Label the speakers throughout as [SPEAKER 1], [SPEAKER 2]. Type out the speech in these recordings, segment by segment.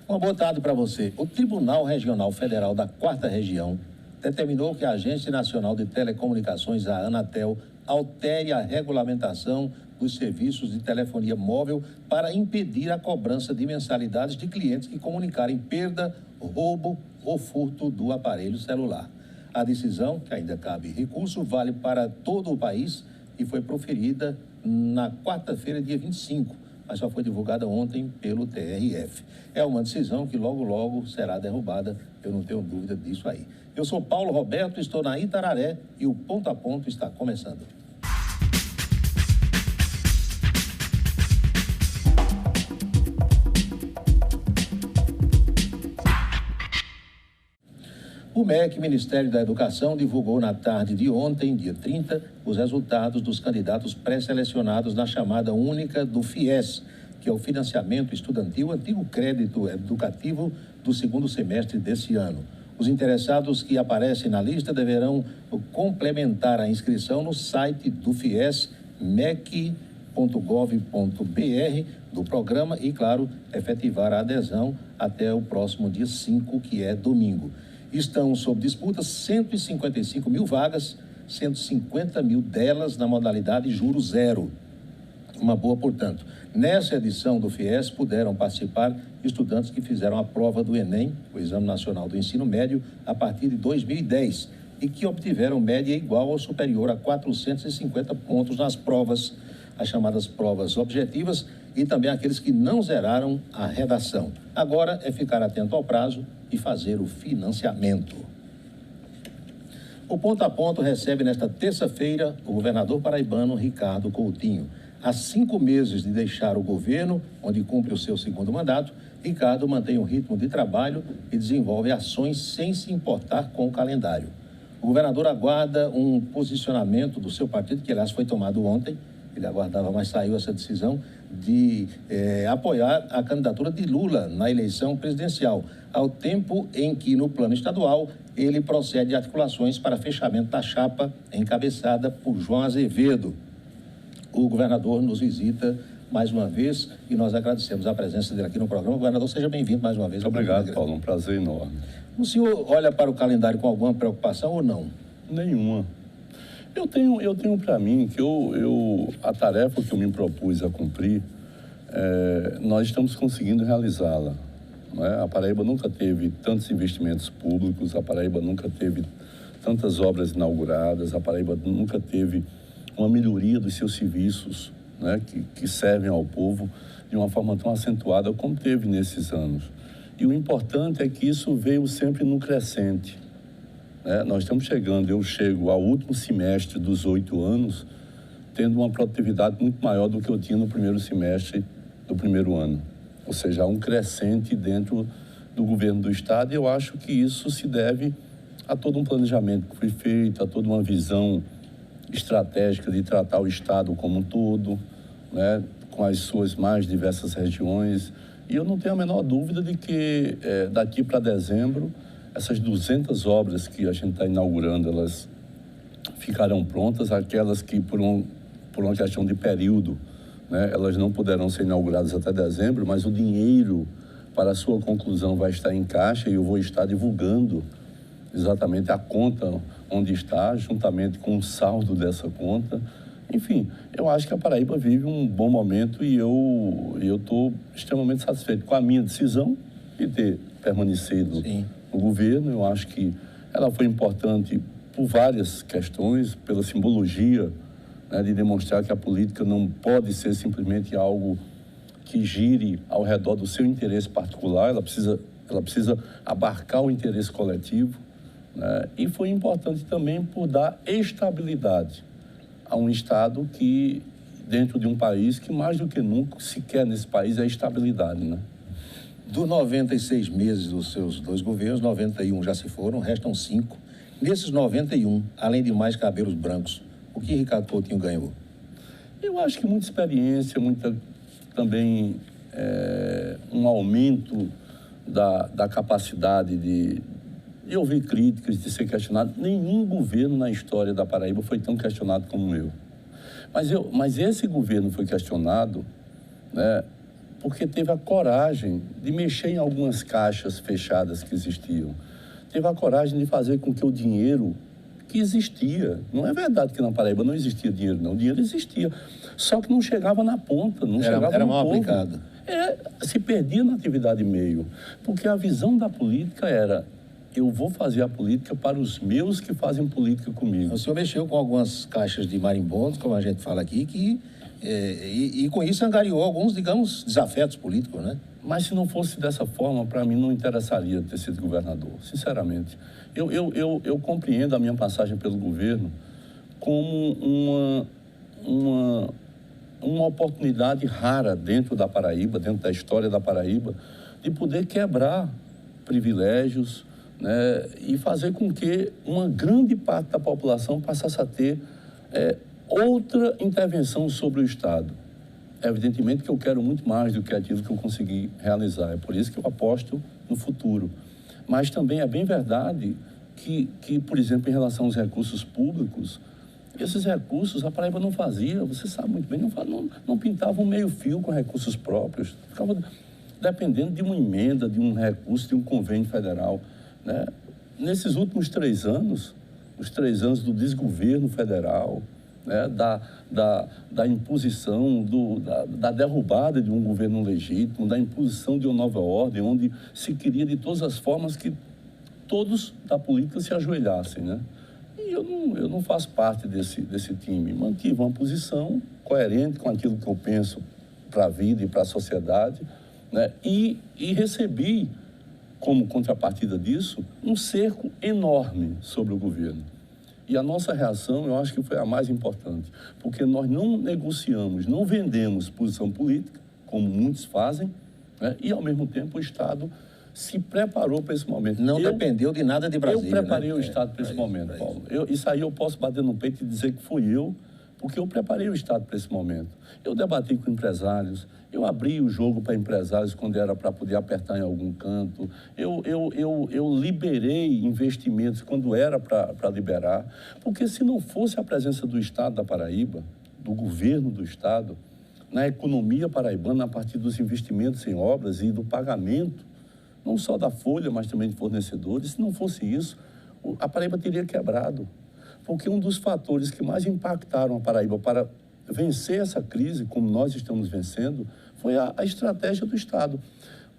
[SPEAKER 1] Uma boa tarde para você. O Tribunal Regional Federal da 4ª Região determinou que a Agência Nacional de Telecomunicações, a Anatel, altere a regulamentação dos serviços de telefonia móvel para impedir a cobrança de mensalidades de clientes que comunicarem perda, roubo ou furto do aparelho celular. A decisão, que ainda cabe recurso, vale para todo o país e foi proferida na quarta-feira, dia 25, mas só foi divulgada ontem pelo TRF. É uma decisão que logo será derrubada, eu não tenho dúvida disso aí. Eu sou Paulo Roberto, estou na Itararé e o Ponto a Ponto está começando. O MEC, Ministério da Educação, divulgou na tarde de ontem, dia 30, os resultados dos candidatos pré-selecionados na chamada única do FIES, que é o Financiamento Estudantil, antigo crédito educativo do segundo semestre desse ano. Os interessados que aparecem na lista deverão complementar a inscrição no site do FIES, mec.gov.br, do programa e, claro, efetivar a adesão até o próximo dia 5, que é domingo. Estão sob disputa 155 mil vagas, 150 mil delas na modalidade juro zero. Uma boa, portanto. Nessa edição do FIES puderam participar estudantes que fizeram a prova do Enem, o Exame Nacional do Ensino Médio, a partir de 2010 e que obtiveram média igual ou superior a 450 pontos nas provas, as chamadas provas objetivas, e também aqueles que não zeraram a redação. Agora é ficar atento ao prazo e fazer o financiamento. O Ponto a Ponto recebe nesta terça-feira o governador paraibano Ricardo Coutinho. Há 5 meses de deixar o governo, onde cumpre o seu segundo mandato, Ricardo mantém um ritmo de trabalho e desenvolve ações sem se importar com o calendário. O governador aguarda um posicionamento do seu partido, que aliás foi tomado ontem, ele aguardava, mas saiu essa decisão de apoiar a candidatura de Lula na eleição presidencial, ao tempo em que, no plano estadual, ele procede a articulações para fechamento da chapa encabeçada por João Azevedo. O governador nos visita mais uma vez e nós agradecemos a presença dele aqui no programa. Governador, seja bem-vindo mais uma vez.
[SPEAKER 2] Muito obrigado, Paulo, um prazer enorme.
[SPEAKER 1] O senhor olha para o calendário com alguma preocupação ou não?
[SPEAKER 2] Nenhuma. Eu tenho para mim que a tarefa que eu me propus a cumprir, nós estamos conseguindo realizá-la. A Paraíba nunca teve tantos investimentos públicos, a Paraíba nunca teve tantas obras inauguradas, a Paraíba nunca teve uma melhoria dos seus serviços, que servem ao povo de uma forma tão acentuada como teve nesses anos. E o importante é que isso veio sempre no crescente. Nós estamos chegando, eu chego ao último semestre dos 8 anos, tendo uma produtividade muito maior do que eu tinha no primeiro semestre do primeiro ano. Ou seja, há um crescente dentro do governo do Estado e eu acho que isso se deve a todo um planejamento que foi feito, a toda uma visão estratégica de tratar o Estado como um todo, com as suas mais diversas regiões. E eu não tenho a menor dúvida de que daqui para dezembro, essas 200 obras que a gente está inaugurando, elas ficarão prontas, aquelas que por uma questão de período, elas não poderão ser inauguradas até dezembro, mas o dinheiro para a sua conclusão vai estar em caixa e eu vou estar divulgando exatamente a conta onde está, juntamente com o saldo dessa conta. Enfim, eu acho que a Paraíba vive um bom momento e eu estou extremamente satisfeito com a minha decisão de ter permanecido no governo. Eu acho que ela foi importante por várias questões, pela simbologia, de demonstrar que a política não pode ser simplesmente algo que gire ao redor do seu interesse particular, ela precisa abarcar o interesse coletivo. E foi importante também por dar estabilidade a um Estado que, dentro de um país que mais do que nunca se quer nesse país é estabilidade.
[SPEAKER 1] Dos 96 meses dos seus 2 governos, 91 já se foram, restam 5. Nesses 91, além de mais cabelos brancos, o que Ricardo Coutinho ganhou?
[SPEAKER 2] Eu acho que muita experiência, também um aumento da capacidade de ouvir críticas, de ser questionado. Nenhum governo na história da Paraíba foi tão questionado como o meu. Mas esse governo foi questionado porque teve a coragem de mexer em algumas caixas fechadas que existiam. Teve a coragem de fazer com que o dinheiro que existia, não é verdade que na Paraíba não existia dinheiro, não, o dinheiro existia, só que não chegava na ponta, não chegava
[SPEAKER 1] era
[SPEAKER 2] no
[SPEAKER 1] mal
[SPEAKER 2] povo.
[SPEAKER 1] aplicado.
[SPEAKER 2] Se perdia na atividade meio, porque a visão da política era: eu vou fazer a política para os meus que fazem política comigo.
[SPEAKER 1] O senhor mexeu com algumas caixas de marimbondos, como a gente fala aqui, e com isso angariou alguns, digamos, desafetos políticos, né?
[SPEAKER 2] Mas se não fosse dessa forma, para mim não interessaria ter sido governador, sinceramente. Eu compreendo a minha passagem pelo governo como uma oportunidade rara dentro da Paraíba, dentro da história da Paraíba, de poder quebrar privilégios, né, e fazer com que uma grande parte da população passasse a ter outra intervenção sobre o Estado. Evidentemente que eu quero muito mais do que aquilo que eu consegui realizar. É por isso que eu aposto no futuro. Mas também é bem verdade que, por exemplo, em relação aos recursos públicos, esses recursos a Paraíba não fazia, você sabe muito bem, não pintava um meio-fio com recursos próprios. Ficava dependendo de uma emenda, de um recurso, de um convênio federal, né? Nesses últimos 3 anos, os 3 anos do desgoverno federal, né, da imposição, da derrubada de um governo legítimo, da imposição de uma nova ordem, onde se queria de todas as formas que todos da política se ajoelhassem, né? E eu não faço parte desse time. Mantive uma posição coerente com aquilo que eu penso para a vida e para a sociedade, né? E recebi, como contrapartida disso, um cerco enorme sobre o governo. E a nossa reação, eu acho que foi a mais importante, porque nós não negociamos, não vendemos posição política, como muitos fazem, né? E, ao mesmo tempo, o Estado se preparou para esse momento.
[SPEAKER 1] Não dependeu de nada de Brasília.
[SPEAKER 2] Eu preparei, né, o Estado para esse
[SPEAKER 1] isso,
[SPEAKER 2] momento, Paulo. Isso aí eu posso bater no peito e dizer que fui eu, porque eu preparei o Estado para esse momento. Eu debati com empresários, eu abri o jogo para empresários quando era para poder apertar em algum canto, eu liberei investimentos quando era para liberar, porque se não fosse a presença do Estado da Paraíba, do governo do Estado, na economia paraibana, a partir dos investimentos em obras e do pagamento, não só da folha, mas também de fornecedores, se não fosse isso, a Paraíba teria quebrado. Porque um dos fatores que mais impactaram a Paraíba para vencer essa crise, como nós estamos vencendo, foi a estratégia do Estado.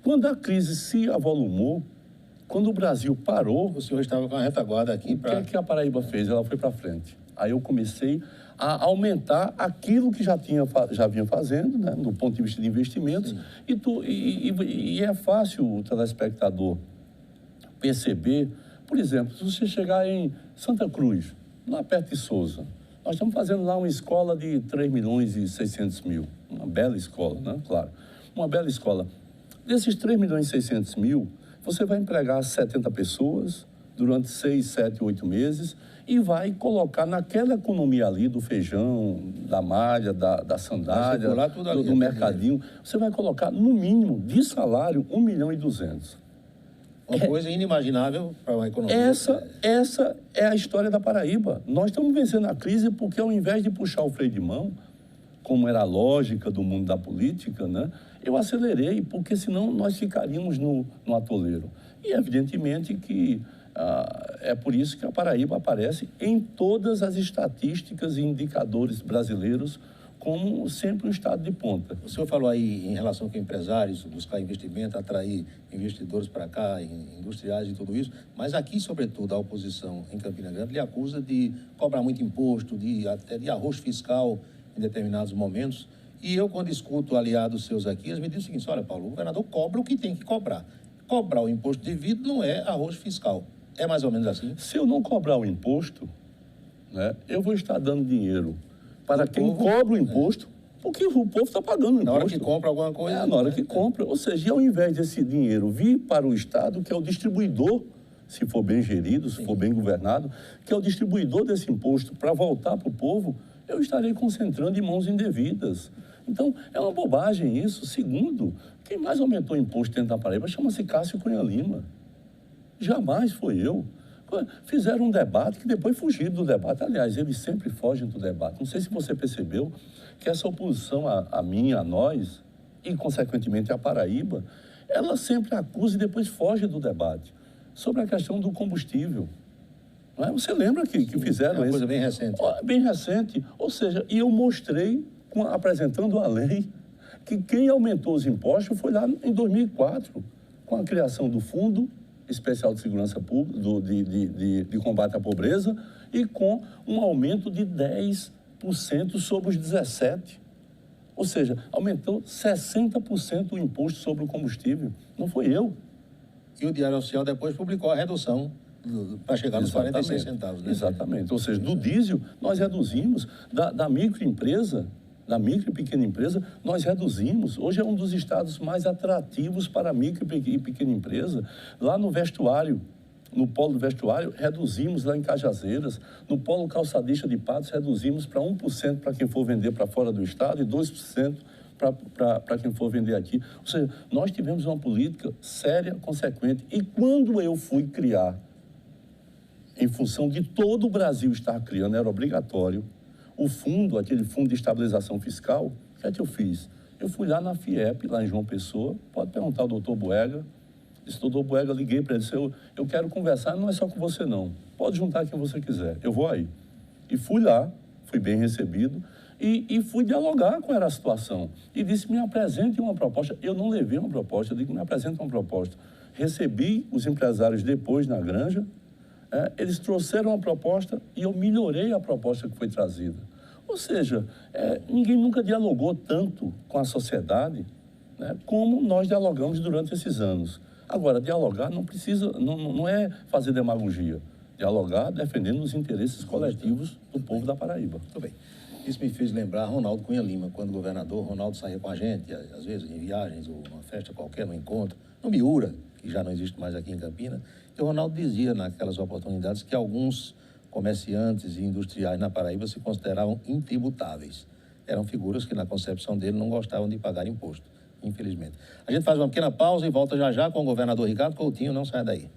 [SPEAKER 2] Quando a crise se avolumou, quando o Brasil parou...
[SPEAKER 1] O senhor estava com a retaguarda aqui para...
[SPEAKER 2] O que a Paraíba fez? Ela foi para frente. Aí eu comecei a aumentar aquilo que já vinha fazendo, né, do ponto de vista de investimentos, e é fácil o telespectador perceber. Por exemplo, se você chegar em Santa Cruz, lá perto de Souza, nós estamos fazendo lá uma escola de 3.600.000, uma bela escola, né? Claro, uma bela escola. Desses 3.600.000, você vai empregar 70 pessoas durante 6, 7, 8 meses e vai colocar naquela economia ali do feijão, da malha, da sandália, do mercadinho, você vai colocar no mínimo de salário 1.200.000.
[SPEAKER 1] Uma coisa inimaginável para uma economia.
[SPEAKER 2] Essa é a história da Paraíba. Nós estamos vencendo a crise porque, ao invés de puxar o freio de mão, como era a lógica do mundo da política, né, eu acelerei, porque senão nós ficaríamos no atoleiro. E, evidentemente, que é por isso que a Paraíba aparece em todas as estatísticas e indicadores brasileiros como sempre um estado de ponta.
[SPEAKER 1] O senhor falou aí em relação com empresários, buscar investimento, atrair investidores para cá, industriais e tudo isso, mas aqui, sobretudo, a oposição em Campina Grande lhe acusa de cobrar muito imposto, até de arroz fiscal em determinados momentos. E eu, quando escuto aliados seus aqui, eles me dizem o seguinte: olha, Paulo, o governador cobra o que tem que cobrar. Cobrar o imposto devido não é arroz fiscal. É mais ou menos assim?
[SPEAKER 2] Se eu não cobrar o imposto, né, eu vou estar dando dinheiro para quem cobra o imposto, porque o povo está pagando o imposto.
[SPEAKER 1] Na hora que compra alguma coisa.
[SPEAKER 2] Na hora que compra. Ou seja, ao invés desse dinheiro vir para o Estado, que é o distribuidor, se for bem gerido, se for bem governado, que é o distribuidor desse imposto para voltar para o povo, eu estarei concentrando em mãos indevidas. Então, é uma bobagem isso. Segundo, quem mais aumentou o imposto dentro da Paraíba chama-se Cássio Cunha Lima. Jamais foi eu. Fizeram um debate que depois fugiram do debate. Aliás, eles sempre fogem do debate. Não sei se você percebeu que essa oposição a mim, a nós, e, consequentemente, a Paraíba, ela sempre acusa e depois foge do debate sobre a questão do combustível. Não é? Você lembra que fizeram isso?
[SPEAKER 1] É uma coisa bem recente.
[SPEAKER 2] Bem recente. Ou seja, e eu mostrei, apresentando a lei, que quem aumentou os impostos foi lá em 2004, com a criação do Fundo Especial de Segurança Pública, de combate à pobreza, e com um aumento de 10% sobre os 17%. Ou seja, aumentou 60% o imposto sobre o combustível. Não foi eu.
[SPEAKER 1] E o Diário Oficial depois publicou a redução para chegar nos 46 centavos. Né?
[SPEAKER 2] Exatamente. Ou seja, do diesel, nós reduzimos, da microempresa, da micro e pequena empresa, nós reduzimos. Hoje é um dos estados mais atrativos para a micro e pequena empresa. Lá no vestuário, no polo do vestuário, reduzimos lá em Cajazeiras. No polo calçadista de Patos, reduzimos para 1% para quem for vender para fora do estado e 2% para quem for vender aqui. Ou seja, nós tivemos uma política séria, consequente. E quando eu fui criar, em função de todo o Brasil estar criando, era obrigatório, o fundo, aquele fundo de estabilização fiscal, o que é que eu fiz? Eu fui lá na FIEP, lá em João Pessoa, pode perguntar ao doutor Boega. Disse, doutor Boega, liguei para ele, disse, eu quero conversar, não é só com você não, pode juntar quem você quiser, eu vou aí. E fui lá, fui bem recebido, e fui dialogar com a situação. E disse, me apresente uma proposta. Eu não levei uma proposta, eu digo, me apresente uma proposta. Recebi os empresários depois na granja, eles trouxeram uma proposta e eu melhorei a proposta que foi trazida. Ou seja, ninguém nunca dialogou tanto com a sociedade, né, como nós dialogamos durante esses anos. Agora, dialogar não precisa, não é fazer demagogia. Dialogar defendendo os interesses coletivos do povo da Paraíba.
[SPEAKER 1] Muito bem. Isso me fez lembrar Ronaldo Cunha Lima, quando governador, Ronaldo saía com a gente, às vezes em viagens ou numa festa qualquer, num encontro, no Miura, que já não existe mais aqui em Campinas, e o Ronaldo dizia naquelas oportunidades que alguns comerciantes e industriais na Paraíba se consideravam intributáveis. Eram figuras que, na concepção dele, não gostavam de pagar imposto, infelizmente. A gente faz uma pequena pausa e volta já já com o governador Ricardo Coutinho. Não sai daí.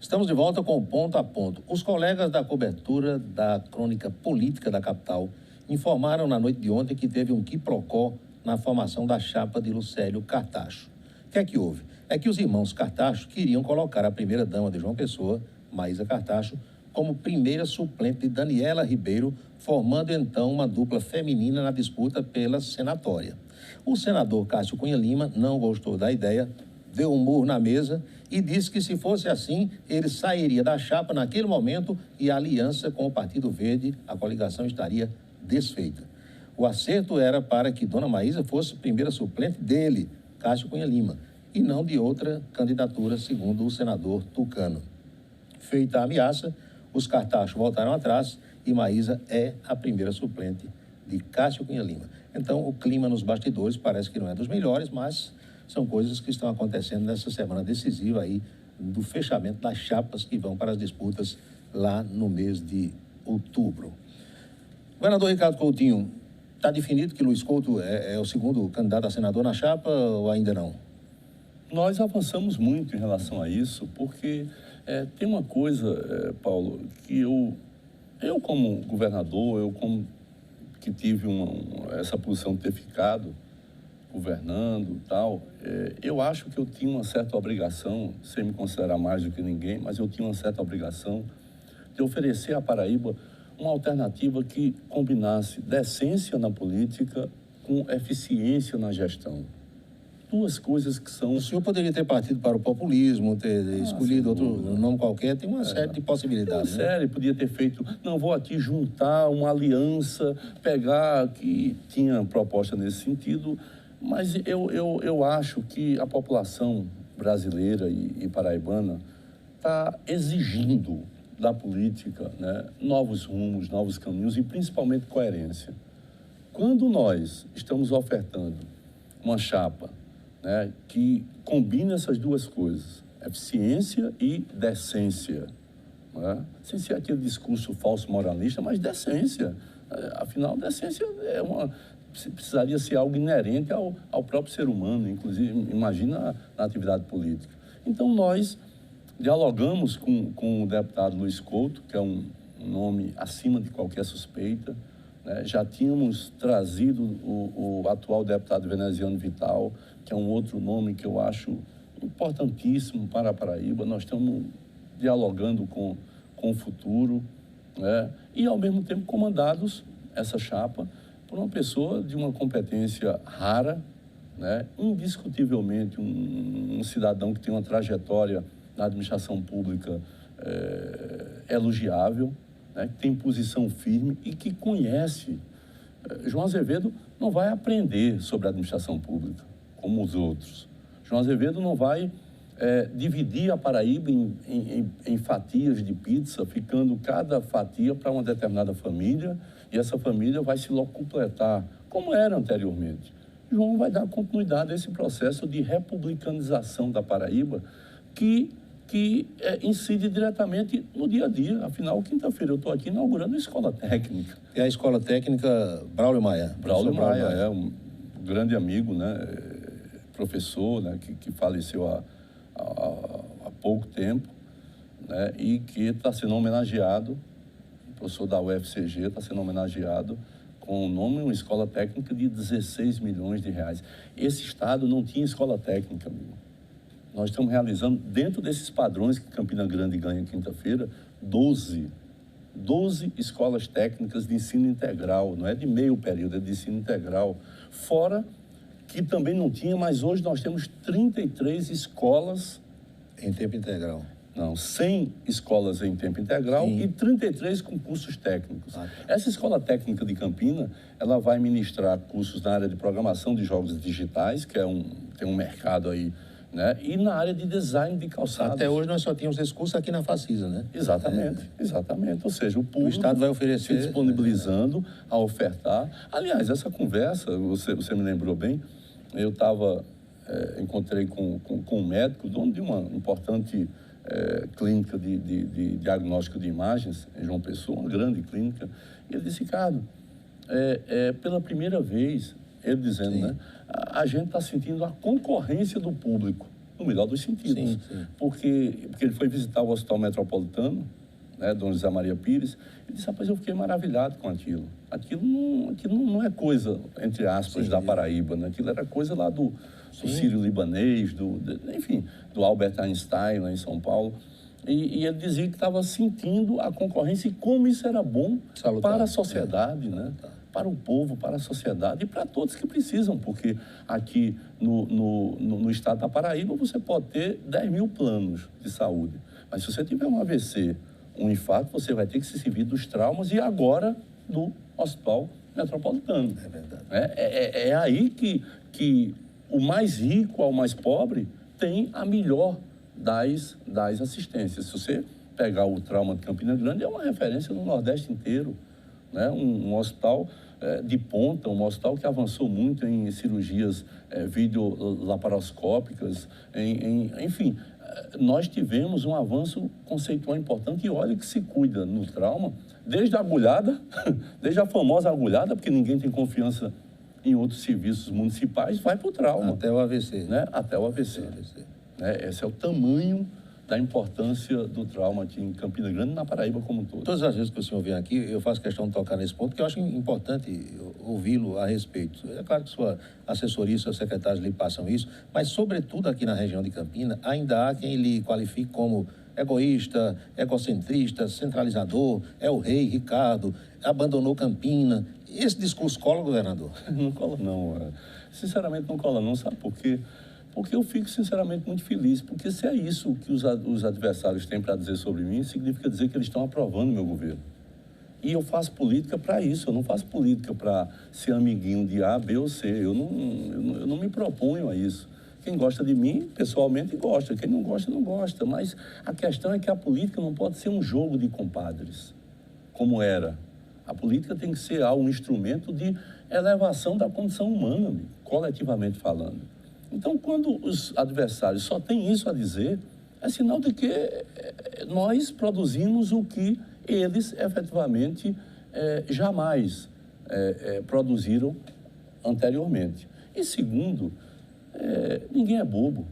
[SPEAKER 1] Estamos de volta com o Ponto a Ponto. Os colegas da cobertura da crônica política da capital informaram na noite de ontem que teve um quiprocó na formação da chapa de Lucélio Cartacho. O que é que houve? É que os irmãos Cartacho queriam colocar a primeira-dama de João Pessoa, Maísa Cartacho, como primeira suplente de Daniela Ribeiro, formando então uma dupla feminina na disputa pela senatória. O senador Cássio Cunha Lima não gostou da ideia, deu um murro na mesa e disse que, se fosse assim, ele sairia da chapa naquele momento e a aliança com o Partido Verde, a coligação estaria desfeita. O acerto era para que Dona Maísa fosse primeira suplente dele, Cássio Cunha Lima, e não de outra candidatura, segundo o senador Tucano. Feita a ameaça, os Cartachos voltaram atrás e Maísa é a primeira suplente de Cássio Cunha Lima. Então, o clima nos bastidores parece que não é dos melhores, mas são coisas que estão acontecendo nessa semana decisiva aí do fechamento das chapas que vão para as disputas lá no mês de outubro. Governador Ricardo Coutinho, está definido que Luiz Couto é o segundo candidato a senador na chapa ou ainda não?
[SPEAKER 2] Nós avançamos muito em relação a isso, porque tem uma coisa, Paulo, que eu como governador, eu como que tive essa posição de ter ficado governando e tal, eu acho que eu tinha uma certa obrigação, sem me considerar mais do que ninguém, mas eu tinha uma certa obrigação de oferecer à Paraíba uma alternativa que combinasse decência na política com eficiência na gestão. Duas coisas que são...
[SPEAKER 1] O senhor poderia ter partido para o populismo, ter escolhido outro nome qualquer, tem uma série de possibilidades.
[SPEAKER 2] Uma série, podia ter feito, não, vou aqui juntar uma aliança, pegar, que tinha proposta nesse sentido, mas eu acho que a população brasileira e paraibana está exigindo da política, né, novos rumos, novos caminhos e principalmente coerência. Quando nós estamos ofertando uma chapa, né, que combina essas duas coisas, eficiência e decência, né, sem ser aquele discurso falso moralista, mas decência. Afinal, decência precisaria ser algo inerente ao próprio ser humano, inclusive, imagina na atividade política. Então, nós dialogamos com o deputado Luiz Couto, que é um nome acima de qualquer suspeita, né? Já tínhamos trazido o atual deputado veneziano Vital, que é um outro nome que eu acho importantíssimo para a Paraíba. Nós estamos dialogando com o futuro, né? E, ao mesmo tempo, comandados, essa chapa, por uma pessoa de uma competência rara, né? Indiscutivelmente um cidadão que tem uma trajetória na administração pública elogiável, né? Que tem posição firme e que conhece. João Azevedo não vai aprender sobre a administração pública, como os outros. João Azevedo não vai dividir a Paraíba em fatias de pizza, ficando cada fatia para uma determinada família, e essa família vai se locupletar, como era anteriormente. João vai dar continuidade a esse processo de republicanização da Paraíba, que incide diretamente no dia a dia. Afinal, quinta-feira eu estou aqui inaugurando a escola técnica.
[SPEAKER 1] É a escola técnica Braulio Maia.
[SPEAKER 2] Braulio Maia é um grande amigo, né? Professor, né? Que faleceu há pouco tempo, né? E que está sendo homenageado, professor da UFCG, está sendo homenageado com o nome, uma escola técnica de 16 milhões de reais. Esse estado não tinha escola técnica, amigo. Nós estamos realizando, dentro desses padrões que Campina Grande ganha quinta-feira, 12 escolas técnicas de ensino integral, não é de meio período, é de ensino integral. Fora que também não tinha, mas hoje nós temos 33 escolas...
[SPEAKER 1] Em tempo integral.
[SPEAKER 2] Não, 100 escolas em tempo integral. Sim. E 33 com cursos técnicos. Essa escola técnica de Campina, ela vai ministrar cursos na área de programação de jogos digitais, que tem um mercado aí, né? E na área de design de calçados.
[SPEAKER 1] Até hoje nós só tínhamos esse curso aqui na Facisa, né?
[SPEAKER 2] Exatamente, exatamente. Ou seja, o público...
[SPEAKER 1] O Estado vai oferecer...
[SPEAKER 2] Se disponibilizando a ofertar. Aliás, essa conversa, você me lembrou bem, eu encontrei com um médico, dono de uma importante clínica de diagnóstico de imagens, em João Pessoa, uma grande clínica, e ele disse: Ricardo, pela primeira vez, ele dizendo, sim, né, a gente está sentindo a concorrência do público, no melhor dos sentidos. Sim, sim. Porque ele foi visitar o Hospital Metropolitano, né, Dona José Maria Pires, e disse: rapaz, eu fiquei maravilhado com aquilo. Aquilo não é coisa, entre aspas, sim, da Paraíba, né? Aquilo era coisa lá do Sírio-Libanês, enfim, do Albert Einstein, lá em São Paulo. E ele dizia que estava sentindo a concorrência e como isso era bom para a sociedade, né? Para o povo, para a sociedade e para todos que precisam, porque aqui no estado da Paraíba você pode ter 10 mil planos de saúde, mas se você tiver um AVC, um infarto, você vai ter que se servir dos traumas e agora do Hospital Metropolitano.
[SPEAKER 1] É verdade.
[SPEAKER 2] É aí que o mais rico ao mais pobre tem a melhor das assistências. Se você pegar o trauma de Campina Grande, é uma referência no Nordeste inteiro, né? Um hospital de ponta, um hospital que avançou muito em cirurgias videolaparoscópicas, enfim, nós tivemos um avanço conceitual importante e olha que se cuida no trauma, desde a agulhada, desde a famosa agulhada, porque ninguém tem confiança em outros serviços municipais, vai para o trauma.
[SPEAKER 1] Até o AVC.
[SPEAKER 2] Né? Até o AVC. Esse é o tamanho da importância do trauma aqui em Campina Grande e na Paraíba como um todo.
[SPEAKER 1] Todas as vezes que o senhor vem aqui, eu faço questão de tocar nesse ponto, porque eu acho importante ouvi-lo a respeito. É claro que sua assessoria e seus secretários lhe passam isso, mas, sobretudo aqui na região de Campina, ainda há quem lhe qualifique como egoísta, egocentrista, centralizador, é o rei Ricardo, abandonou Campina. Esse discurso cola, governador?
[SPEAKER 2] Não cola, não. Sinceramente, não cola, não. Sabe por quê? Porque eu fico, sinceramente, muito feliz. Porque se é isso que os adversários têm para dizer sobre mim, significa dizer que eles estão aprovando meu governo. E eu faço política para isso. Eu não faço política para ser amiguinho de A, B ou C. Eu não me proponho a isso. Quem gosta de mim, pessoalmente, gosta. Quem não gosta, não gosta. Mas a questão é que a política não pode ser um jogo de compadres, como era. A política tem que ser um instrumento de elevação da condição humana, amigo, coletivamente falando. Então, quando os adversários só têm isso a dizer, é sinal de que nós produzimos o que eles, efetivamente, jamais produziram anteriormente. E segundo, ninguém é bobo.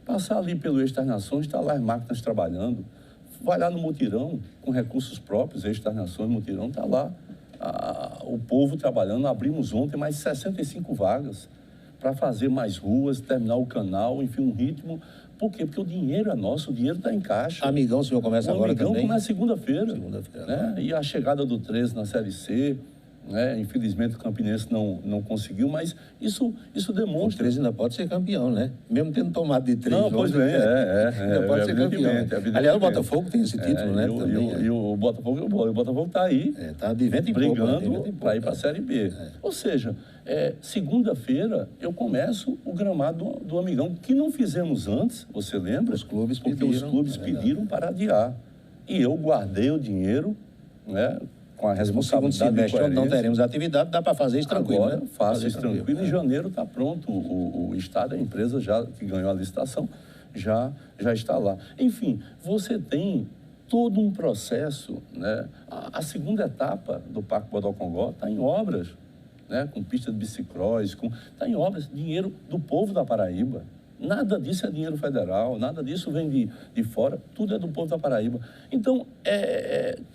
[SPEAKER 2] Passar ali pelo Eixo das Nações, está lá as máquinas trabalhando. Vai lá no mutirão, com recursos próprios, Eixo das Nações, mutirão, está lá o povo trabalhando. Abrimos ontem mais 65 vagas para fazer mais ruas, terminar o canal, enfim, um ritmo. Por quê? Porque o dinheiro é nosso, o dinheiro está em caixa.
[SPEAKER 1] Amigão, o senhor começa agora também?
[SPEAKER 2] Amigão começa segunda-feira.
[SPEAKER 1] Segunda-feira.
[SPEAKER 2] Né? E a chegada do 13 na Série C, né? Infelizmente o Campinense não conseguiu, mas isso demonstra...
[SPEAKER 1] O 13 ainda pode ser campeão, né? Mesmo tendo tomado de 3
[SPEAKER 2] jogos. Não, pois bem,
[SPEAKER 1] ainda pode ser campeão. Aliás, o Botafogo tem esse título, né?
[SPEAKER 2] E o Botafogo está aí,
[SPEAKER 1] está de vento em
[SPEAKER 2] brigando para ir para a Série B. Ou seja, segunda-feira eu começo o gramado do Amigão, que não fizemos antes, você lembra?
[SPEAKER 1] Os clubes
[SPEAKER 2] porque
[SPEAKER 1] pediram.
[SPEAKER 2] Os clubes pediram para adiar. E eu guardei o dinheiro, né? Com a responsabilidade
[SPEAKER 1] de coerência. Não teremos atividade, dá para fazer isso tranquilo.
[SPEAKER 2] Agora, faça isso tranquilo. Em janeiro está pronto. O Estado, a empresa que ganhou a licitação, já está lá. Enfim, você tem todo um processo, né? A segunda etapa do Parque Bodocongó está em obras, né? Com pista de bicicross, está em obras, dinheiro do povo da Paraíba. Nada disso é dinheiro federal, nada disso vem de fora, tudo é do povo da Paraíba. Então,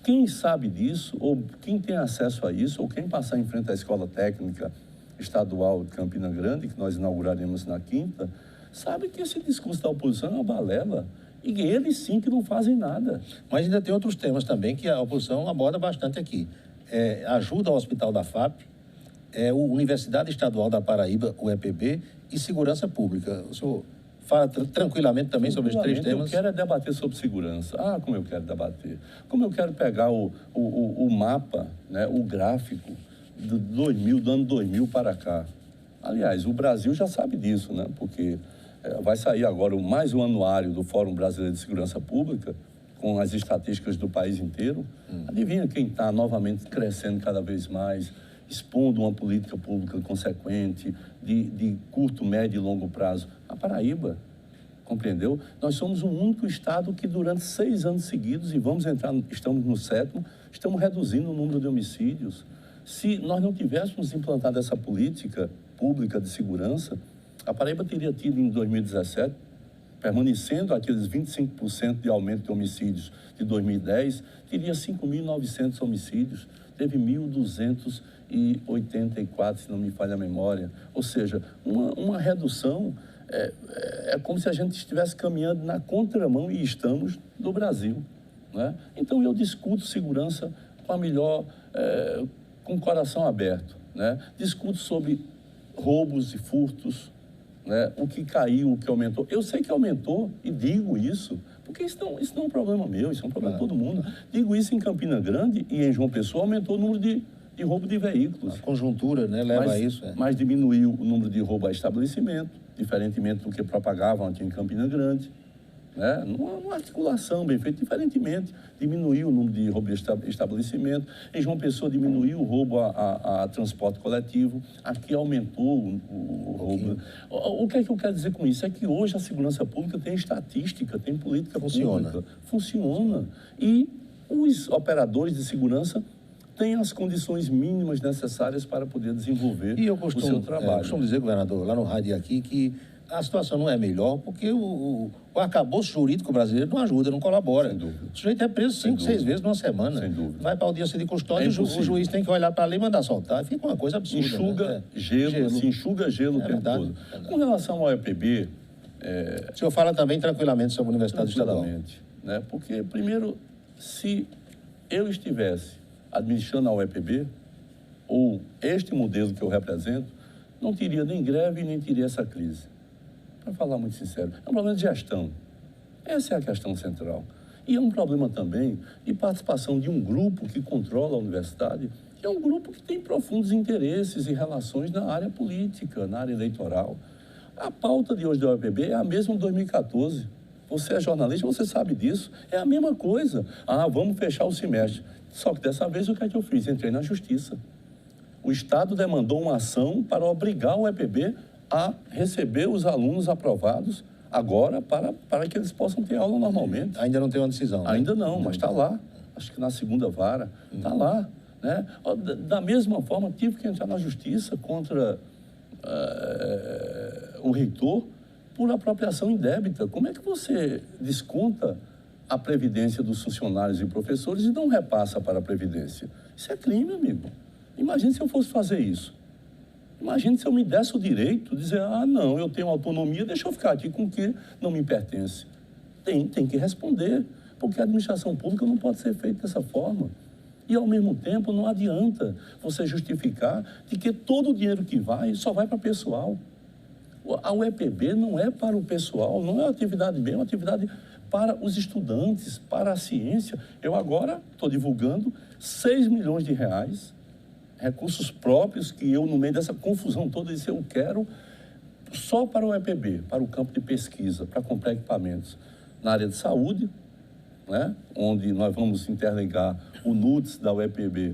[SPEAKER 2] quem sabe disso, ou quem tem acesso a isso, ou quem passar em frente à Escola Técnica Estadual de Campina Grande, que nós inauguraremos na quinta, sabe que esse discurso da oposição é uma balela. E eles sim que não fazem nada.
[SPEAKER 1] Mas ainda tem outros temas também que a oposição aborda bastante aqui. Ajuda ao Hospital da FAP, a Universidade Estadual da Paraíba, o EPB, e segurança pública. O senhor fala tranquilamente também sobre os 3 temas?
[SPEAKER 2] Eu quero debater sobre segurança. Como eu quero debater. Como eu quero pegar o mapa, né, o gráfico do ano 2000 para cá. Aliás, o Brasil já sabe disso, né? Porque vai sair agora mais um anuário do Fórum Brasileiro de Segurança Pública, com as estatísticas do país inteiro. Adivinha quem está novamente crescendo cada vez mais, expondo uma política pública consequente, de curto, médio e longo prazo? A Paraíba, compreendeu? Nós somos o único estado que durante 6 anos seguidos, e estamos no 7º, estamos reduzindo o número de homicídios. Se nós não tivéssemos implantado essa política pública de segurança, a Paraíba teria tido em 2017, permanecendo aqueles 25% de aumento de homicídios de 2010, teria 5.900 homicídios. Teve 1.284, se não me falha a memória. Ou seja, uma redução, é como se a gente estivesse caminhando na contramão, e estamos, do Brasil. Né? Então, eu discuto segurança com o coração aberto. Né? Discuto sobre roubos e furtos, né? O que caiu, o que aumentou. Eu sei que aumentou e digo isso, porque isso não é um problema meu, isso é um problema de todo mundo. Digo isso em Campina Grande e em João Pessoa, aumentou o número de roubo de veículos.
[SPEAKER 1] A conjuntura, né, leva a isso.
[SPEAKER 2] Mas diminuiu o número de roubo a estabelecimento, diferentemente do que propagavam aqui em Campina Grande. Né? Numa articulação bem feita, diferentemente, diminuiu o número de roubo de estabelecimento. Em João Pessoa diminuiu o roubo a transporte coletivo. Aqui aumentou o roubo. O que é que eu quero dizer com isso? É que hoje a segurança pública tem estatística, tem política pública. Funciona. E os operadores de segurança têm as condições mínimas necessárias para poder desenvolver o seu trabalho.
[SPEAKER 1] Eu costumo dizer, governador, lá no rádio aqui, que a situação não é melhor porque o arcabouço jurídico brasileiro não ajuda, não colabora.
[SPEAKER 2] Sem dúvida.
[SPEAKER 1] O sujeito é preso 5, 6 vezes numa semana.
[SPEAKER 2] Sem dúvida.
[SPEAKER 1] Vai para a audiência de custódia, o juiz tem que olhar para a lei e mandar soltar. Fica uma coisa absurda.
[SPEAKER 2] Se enxuga gelo o tempo todo. Com relação ao EPB...
[SPEAKER 1] O senhor fala também tranquilamente sobre a Universidade Estadual.
[SPEAKER 2] Né? Porque, primeiro, se eu estivesse administrando a UEPB, ou este modelo que eu represento, não teria nem greve nem teria essa crise. Para falar muito sincero, é um problema de gestão. Essa é a questão central. E é um problema também de participação de um grupo que controla a universidade, que é um grupo que tem profundos interesses e relações na área política, na área eleitoral. A pauta de hoje da UEPB é a mesma de 2014. Você é jornalista, você sabe disso. É a mesma coisa. Vamos fechar o semestre. Só que dessa vez o que é que eu fiz? Entrei na justiça. O Estado demandou uma ação para obrigar o EPB a receber os alunos aprovados agora para que eles possam ter aula normalmente.
[SPEAKER 1] Ainda não tem uma decisão, né?
[SPEAKER 2] Ainda não, mas está lá. Acho que na segunda vara. Está lá. Né? Da mesma forma, tive que entrar na justiça contra o reitor por apropriação indébita. Como é que você desconta a previdência dos funcionários e professores e não repassa para a previdência. Isso é crime, amigo. Imagine se eu fosse fazer isso. Imagine se eu me desse o direito de dizer, não, eu tenho autonomia, deixa eu ficar aqui com o que não me pertence. Tem que responder, porque a administração pública não pode ser feita dessa forma. E, ao mesmo tempo, não adianta você justificar de que todo o dinheiro que vai só vai para o pessoal. A UEPB não é para o pessoal, não é uma atividade bem, é uma atividade para os estudantes, para a ciência. Eu agora estou divulgando 6 milhões de reais, recursos próprios que eu, no meio dessa confusão toda, disse, eu quero só para o UEPB, para o campo de pesquisa, para comprar equipamentos na área de saúde, né, onde nós vamos interligar o NUDS da UEPB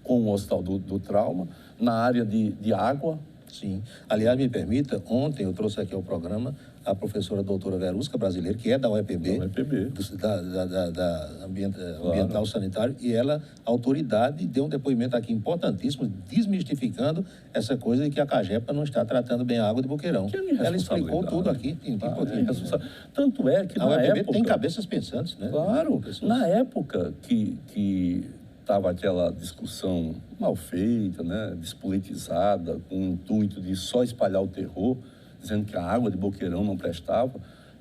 [SPEAKER 2] com o Hospital do Trauma, na área de água.
[SPEAKER 1] Sim. Aliás, me permita, ontem eu trouxe aqui ao programa a professora doutora Verusca, brasileira, que é da UEPB, da Ambiental Sanitário, e ela, autoridade, deu um depoimento aqui importantíssimo, desmistificando essa coisa de que a CAGEPA não está tratando bem a água de Boqueirão.
[SPEAKER 2] Ela explicou tudo aqui. Tanto é que
[SPEAKER 1] a UEPB tem cabeças pensantes, né?
[SPEAKER 2] Claro. Na época que estava aquela discussão mal feita, né, despolitizada, com o intuito de só espalhar o terror, dizendo que a água de Boqueirão não prestava,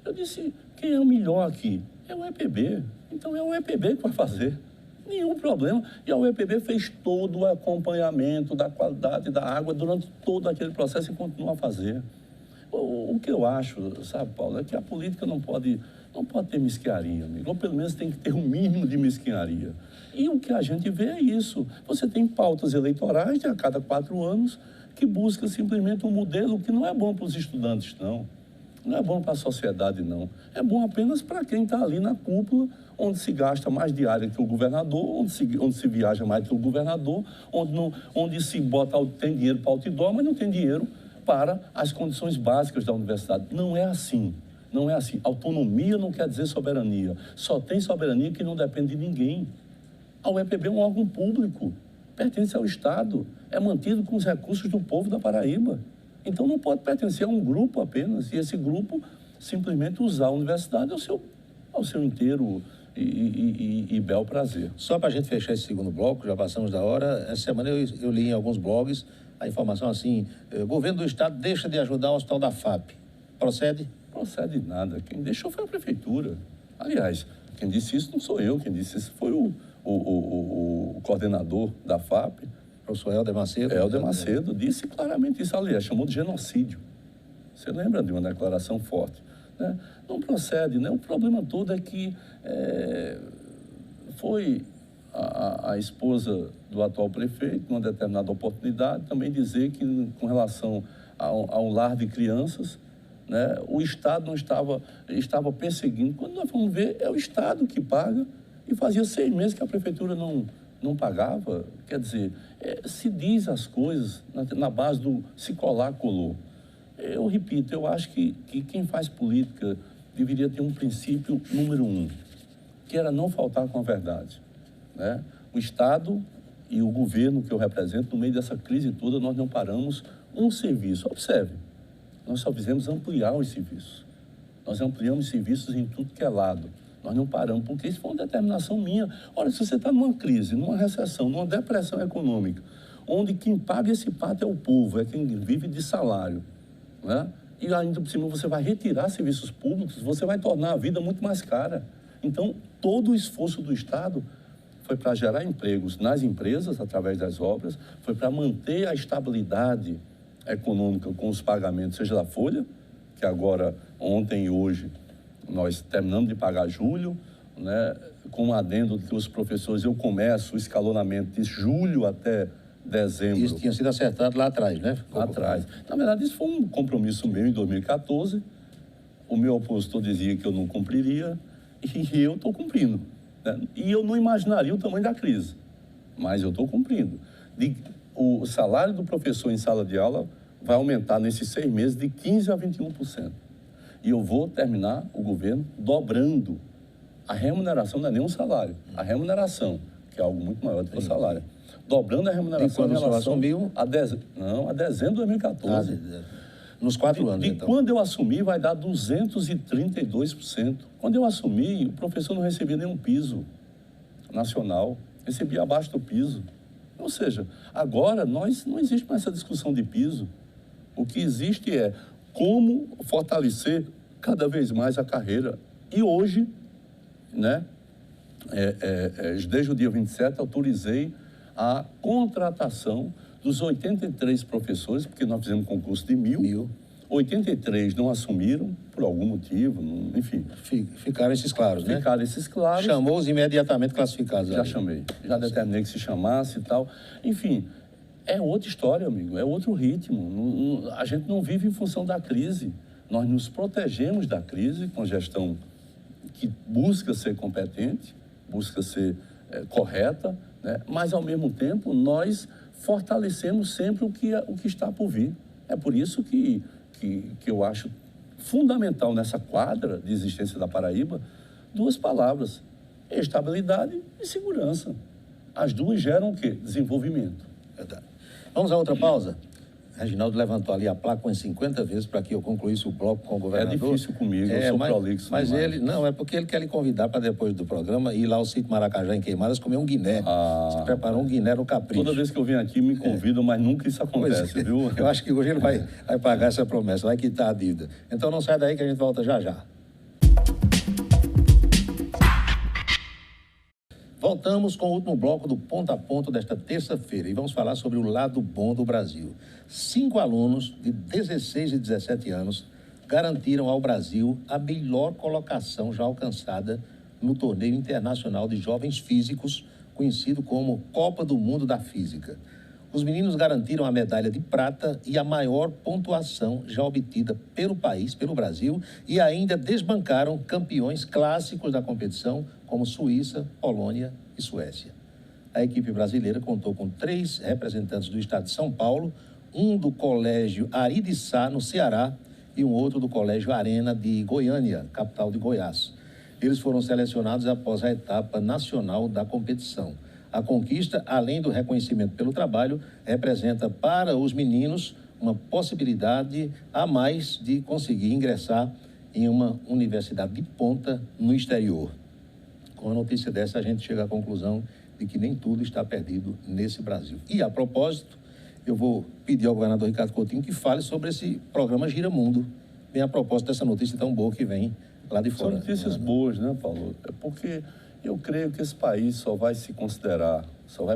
[SPEAKER 2] eu disse, quem é o melhor aqui? É o UEPB. Então é o UEPB que vai fazer. Nenhum problema. E a UEPB fez todo o acompanhamento da qualidade da água durante todo aquele processo e continua a fazer. O que eu acho, sabe, Paulo, é que a política não pode ter mesquinharia, amigo. Ou pelo menos tem que ter um mínimo de mesquinharia. E o que a gente vê é isso. Você tem pautas eleitorais de a cada 4 anos que busca simplesmente um modelo que não é bom para os estudantes, não. Não é bom para a sociedade, não. É bom apenas para quem está ali na cúpula, onde se gasta mais diária que o governador, onde se viaja mais que o governador, onde se tem dinheiro para outdoor, mas não tem dinheiro para as condições básicas da universidade. Não é assim. Não é assim. Autonomia não quer dizer soberania. Só tem soberania que não depende de ninguém. A UEPB é um órgão público, pertence ao Estado, é mantido com os recursos do povo da Paraíba. Então não pode pertencer a um grupo apenas, e esse grupo simplesmente usar a universidade ao seu inteiro e bel prazer.
[SPEAKER 1] Só para a gente fechar esse segundo bloco, já passamos da hora, essa semana eu li em alguns blogs a informação assim, o governo do Estado deixa de ajudar o hospital da FAP. Procede?
[SPEAKER 2] Procede nada. Quem deixou foi a prefeitura. Aliás, quem disse isso não sou eu, quem disse isso foi o coordenador da FAP,
[SPEAKER 1] professor Helder Macedo.
[SPEAKER 2] Helder Macedo disse claramente isso, aliás, chamou de genocídio. Você lembra de uma declaração forte, né? Não procede, né? O problema todo é que foi a esposa do atual prefeito, numa determinada oportunidade, também dizer que, com relação a um lar de crianças, né, o Estado não estava perseguindo. Quando nós vamos ver, é o Estado que paga, e fazia 6 meses que a prefeitura não pagava. Quer dizer, se diz as coisas na base do se colar, colou. Eu repito, eu acho que quem faz política deveria ter um princípio número 1, que era não faltar com a verdade, né? O Estado e o governo que eu represento, no meio dessa crise toda, nós não paramos um serviço. Observe, nós só fizemos ampliar os serviços. Nós ampliamos serviços em tudo que é lado. Nós não paramos, porque isso foi uma determinação minha. Olha, se você está numa crise, numa recessão, numa depressão econômica, onde quem paga esse pato é o povo, é quem vive de salário, né? E ainda por cima você vai retirar serviços públicos, você vai tornar a vida muito mais cara. Então, todo o esforço do Estado foi para gerar empregos nas empresas, através das obras, foi para manter a estabilidade econômica com os pagamentos, seja da folha, que agora, ontem e hoje, nós terminamos de pagar julho, né, com um adendo que os professores, eu começo o escalonamento de julho até dezembro.
[SPEAKER 1] Isso tinha sido acertado lá atrás, né?
[SPEAKER 2] Lá atrás. Na verdade, isso foi um compromisso meu em 2014. O meu opositor dizia que eu não cumpriria e eu estou cumprindo, né? E eu não imaginaria o tamanho da crise, mas eu estou cumprindo. O salário do professor em sala de aula vai aumentar nesses 6 meses de 15% a 21%. E eu vou terminar o governo dobrando a remuneração, não é nem um salário, a remuneração, que é algo muito maior do que o salário. Dobrando a remuneração em relação a dezembro de 2014.
[SPEAKER 1] Nos 4 anos,
[SPEAKER 2] E
[SPEAKER 1] então.
[SPEAKER 2] quando eu assumi, vai dar 232%. Quando eu assumi, o professor não recebia nenhum piso nacional, recebia abaixo do piso. Ou seja, agora não existe mais essa discussão de piso. O que existe é como fortalecer cada vez mais a carreira. E hoje, né, desde o dia 27, autorizei a contratação dos 83 professores, porque nós fizemos um concurso de 1.000. 83 não assumiram, por algum motivo, enfim.
[SPEAKER 1] Ficaram esses claros, né?
[SPEAKER 2] Ficaram esses claros.
[SPEAKER 1] Chamou-os imediatamente classificados.
[SPEAKER 2] Já chamei. Já determinei que se chamasse e tal. Enfim, é outra história, amigo. É outro ritmo. A gente não vive em função da crise. Nós nos protegemos da crise com gestão que busca ser competente, busca ser correta, né? Mas, ao mesmo tempo, nós fortalecemos sempre o que está por vir. É por isso que eu acho fundamental nessa quadra de existência da Paraíba 2 palavras: estabilidade e segurança. As duas geram o quê? Desenvolvimento.
[SPEAKER 1] Verdade. Vamos a outra pausa? Reginaldo levantou ali a placa umas 50 vezes para que eu concluísse o bloco com o governador.
[SPEAKER 2] É difícil comigo, eu sou prolixo.
[SPEAKER 1] Mas
[SPEAKER 2] demais.
[SPEAKER 1] ele, não, é porque ele quer lhe convidar para depois do programa ir lá ao sítio Maracajá, em Queimadas, comer um guiné. Você preparou um guiné no Capricho.
[SPEAKER 2] Toda vez que eu venho aqui me convidam, mas nunca isso acontece, viu?
[SPEAKER 1] Eu acho que hoje ele vai pagar essa promessa, vai quitar a dívida. Então não sai daí que a gente volta já já. Voltamos com o último bloco do Ponto a Ponto desta terça-feira e vamos falar sobre o lado bom do Brasil. 5 alunos de 16 e 17 anos garantiram ao Brasil a melhor colocação já alcançada no torneio internacional de jovens físicos, conhecido como Copa do Mundo da Física. Os meninos garantiram a medalha de prata e a maior pontuação já obtida pelo país, pelo Brasil, e ainda desbancaram campeões clássicos da competição, como Suíça, Polônia e Suécia. A equipe brasileira contou com 3 representantes do estado de São Paulo, um do Colégio Ari de Sá, no Ceará, e um outro do Colégio Arena de Goiânia, capital de Goiás. Eles foram selecionados após a etapa nacional da competição. A conquista, além do reconhecimento pelo trabalho, representa para os meninos uma possibilidade a mais de conseguir ingressar em uma universidade de ponta no exterior. Com a notícia dessa, a gente chega à conclusão de que nem tudo está perdido nesse Brasil. E, a propósito, eu vou pedir ao governador Ricardo Coutinho que fale sobre esse programa Giramundo, bem a propósito dessa notícia tão boa que vem lá de fora.
[SPEAKER 2] São notícias boas, né, Paulo? É porque eu creio que esse país só vai